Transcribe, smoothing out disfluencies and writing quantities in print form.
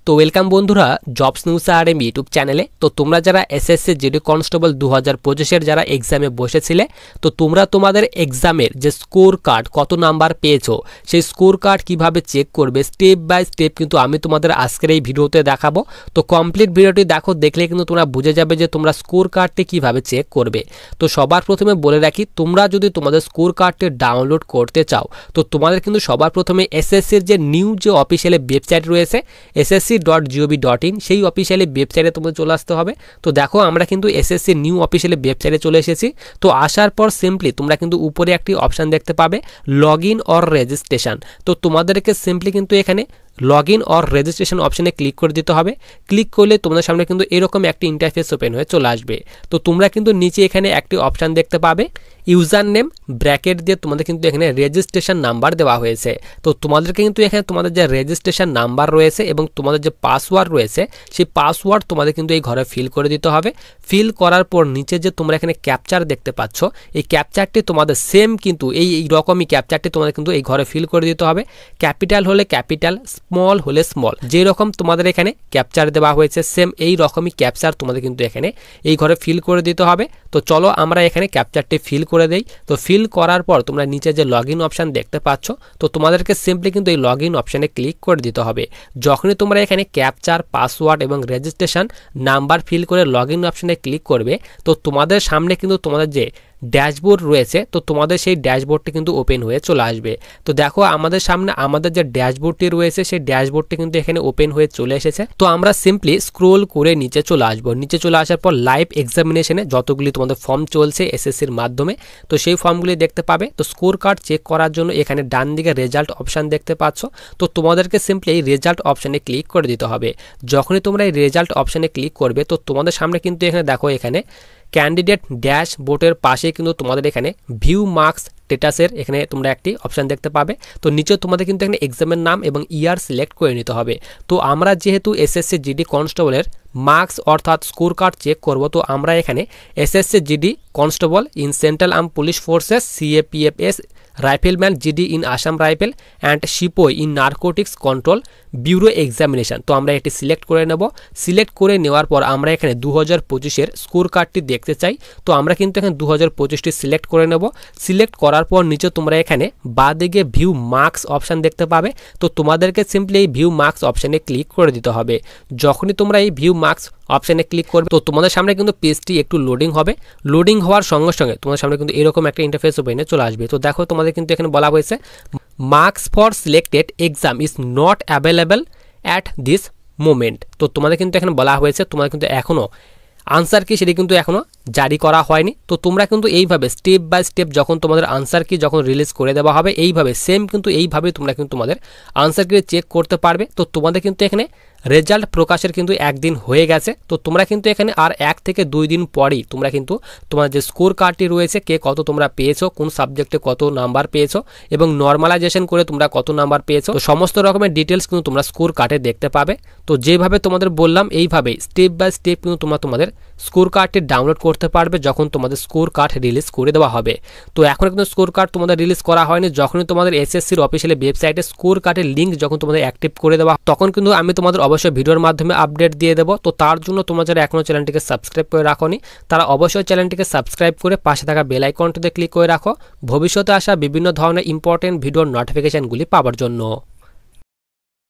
তো ওয়েলকাম বন্ধুরা jobs news RM YouTube চ্যানেলে। তো তোমরা যারা এসএসসি জিডি কনস্টেবল 2025 যারা এক্সামে বসেছিলে, তো তোমরা তোমাদের এক্সামের যে স্কোর কার্ড কত নাম্বার পেয়েছো সেই স্কোর কার্ড কিভাবে চেক করবে স্টেপ বাই স্টেপ কিন্তু আমি তোমাদের আজকের এই ভিডিওতে দেখাবো। তো কমপ্লিট ভিডিওটি দেখো, দেখলে কিন্তু তোমরা বুঝে যাবে যে তোমরা স্কোর কার্ডটি কিভাবে চেক করবে। তো সবার প্রথমে বলে রাখি, তোমরা যদি তোমাদের স্কোর কার্ডটি ডাউনলোড করতে চাও তো তোমাদের কিন্তু সবার প্রথমে এসএসসির যে নিউ যে অফিসিয়াল ওয়েবসাইট রয়েছে ssc.gov.in সেই অফিসিয়ালি ওয়েবসাইটে তোমাদের চলে আসতে হবে। তো দেখো আমরা কিন্তু এসএসসি নিউ অফিসিয়ালি ওয়েবসাইটে চলে এসেছি। তো আসার পর সিম্পলি তোমরা কিন্তু উপরে একটি অপশান দেখতে পাবে লগ ইন অর রেজিস্ট্রেশন। তো তোমাদেরকে সিম্পলি কিন্তু এখানে লগ ইন অর রেজিস্ট্রেশন অপশানে ক্লিক করে দিতে হবে। ক্লিক করলে তোমাদের সামনে কিন্তু এরকম একটি ইন্টারফেস ওপেন হয়ে চলে আসবে। তো তোমরা কিন্তু নিচে এখানে একটি অপশান দেখতে পাবে ইউজার নেম ব্র্যাকেট দিয়ে তোমাদের কিন্তু এখানে রেজিস্ট্রেশন নাম্বার দেওয়া হয়েছে। তো তোমাদেরকে কিন্তু এখানে তোমাদের যে রেজিস্ট্রেশন নাম্বার রয়েছে এবং তোমাদের যে পাসওয়ার্ড রয়েছে সেই পাসওয়ার্ড তোমাদের কিন্তু এই ঘরে ফিল করে দিতে হবে। ফিল করার পর নিচে যে তোমরা এখানে ক্যাপচার দেখতে পাচ্ছ এই ক্যাপচারটি তোমাদের সেম কিন্তু এই রকমই ক্যাপচারটি তোমাদের কিন্তু এই ঘরে ফিল করে দিতে হবে। ক্যাপিটাল হলে ক্যাপিটাল, স্মল হলে স্মল, যে রকম তোমাদের এখানে ক্যাপচার দেওয়া হয়েছে সেম এই রকমই ক্যাপচার তোমাদের কিন্তু এখানে এই ঘরে ফিল করে দিতে হবে। তো চলো আমরা এখানে ক্যাপচারটি ফিল করে দেই। তো ফিল করার পর তোমরা নিচে যে লগ ইন অপশান দেখতে পাচ্ছ, তো তোমাদেরকে সিম্পলি কিন্তু এই লগ ইন অপশানে ক্লিক করে দিতে হবে। যখনই তোমরা এখানে ক্যাপচার, পাসওয়ার্ড এবং রেজিস্ট্রেশন নাম্বার ফিল করে লগ ইন অপশানে ক্লিক করবে তো তোমাদের সামনে কিন্তু তোমাদের যে ড্যাশবোর্ড রয়েছে তো তোমাদের সেই ড্যাশবোর্ডটি কিন্তু ওপেন হয়ে চলে আসবে। তো দেখো আমাদের সামনে আমাদের যে ড্যাশবোর্ডটি রয়েছে সেই ড্যাশবোর্ডটি কিন্তু এখানে ওপেন হয়ে চলে এসেছে। তো আমরা সিম্পলি স্ক্রোল করে নিচে চলে আসবো। নিচে চলে আসার পর লাইভ এক্সামিনেশনে যতগুলি তোমাদের ফর্ম চলছে এসএসসির মাধ্যমে তো সেই ফর্মগুলি দেখতে পাবে। তো স্কোর কার্ড চেক করার জন্য এখানে ডান দিকে রেজাল্ট অপশান দেখতে পাচ্ছ। তো তোমাদেরকে সিম্পলি এই রেজাল্ট অপশানে ক্লিক করে দিতে হবে। যখনই তোমরা এই রেজাল্ট অপশানে ক্লিক করবে তো তোমাদের সামনে কিন্তু এখানে দেখো এখানে ক্যান্ডিডেট ড্যাশবোর্ডের পাশে কিন্তু তোমাদের এখানে ভিউ মার্কস স্ট্যাটাসের এখানে তোমরা একটি অপশান দেখতে পাবে। তো নিচে তোমাদের কিন্তু এখানে এক্সামের নাম এবং ইয়ার সিলেক্ট করে নিতে হবে। তো আমরা যেহেতু এসএসসি জিডি কনস্টেবলের মার্কস অর্থাৎ স্কোর কার্ড চেক করব, তো আমরা এখানে SSC GD constable in central arm police forces CAPFs rifleman GD in Assam rifle and sepoy in narcotics control bureau examination তো আমরা এটি সিলেক্ট করে নেব। সিলেক্ট করে নেওয়ার পর আমরা এখানে 2025-এর স্কোর কার্ডটি দেখতে চাই। তো আমরা কিন্তু এখানে 2025টি সিলেক্ট করে নেব। সিলেক্ট করার পর নিচে তোমরা এখানে বাঁদিকে ভিউ মার্কস অপশান দেখতে পাবে। তো তোমাদেরকে সিম্পলি এই ভিউ মার্কস অপশানে ক্লিক করে দিতে হবে। যখনই তোমরা এই ভিউ মার্কস অপশানে ক্লিক করবে তো তোমাদের সামনে কিন্তু পেজটি একটু লোডিং হবে। লোডিং হওয়ার সঙ্গে সঙ্গে তোমাদের সামনে কিন্তু এরকম একটা ইন্টারফেস ওপেনে চলে আসবে। তো দেখো তোমাদের কিন্তু এখানে বলা হয়েছে marks for selected exam is not available at this moment. তো তোমাদের কিন্তু এখানে বলা হয়েছে তোমাদের কিন্তু এখনও আনসার কি সেটি কিন্তু এখনও জারি করা হয়নি। তো তোমরা কিন্তু এইভাবে স্টেপ বাই স্টেপ যখন তোমাদের আনসার কি যখন রিলিজ করে দেওয়া হবে এইভাবে সেম কিন্তু এইভাবে তোমরা কিন্তু তোমাদের আনসার কি চেক করতে পারবে। তো তোমাদের কিন্তু এখানে রেজাল্ট প্রকাশের কিন্তু একদিন হয়ে গেছে। তো তোমরা কিন্তু এখানে আর 1 থেকে 2 দিন পরেই তোমরা কিন্তু তোমার যে স্কোর কার্ডটি রয়েছে কে কত তোমরা পেয়েছো, কোন সাবজেক্টে কত নাম্বার পেয়েছো এবং নর্মালাইজেশন করে তোমরা কত নাম্বার পেয়েছো, তো সমস্ত রকমের ডিটেলস কিন্তু তোমরা স্কোর কার্ডে দেখতে পাবে। তো যেভাবে তোমাদের বললাম এইভাবেই স্টেপ বাই স্টেপ কিন্তু তোমরা তোমাদের স্কোর কার্ডটি ডাউনলোড করতে পারবে যখন তোমাদের স্কোর কার্ড রিলিজ করে দেওয়া হবে। তো এখন কিন্তু স্কোর কার্ড তোমাদের রিলিজ করা হয়নি। যখনই তোমাদের এসএসসির অফিসিয়াল ওয়েবসাইটে স্কোর কার্ডের লিঙ্ক যখন তোমাদের অ্যাক্টিভ করে দেওয়া তখন কিন্তু আমি তোমাদের অবশ্যই ভিডিওর মাধ্যমে আপডেট দিয়ে দেবো। তো তার জন্য তোমরা যারা এখনও চ্যানেলটিকে সাবস্ক্রাইব করে রাখোনি তারা অবশ্যই চ্যানেলটিকে সাবস্ক্রাইব করে পাশে থাকা বেল আইকনটিতে ক্লিক করে রাখো ভবিষ্যতে আসা বিভিন্ন ধরনের ইম্পর্টেন্ট ভিডিওর নোটিফিকেশনগুলি পাওয়ার জন্য।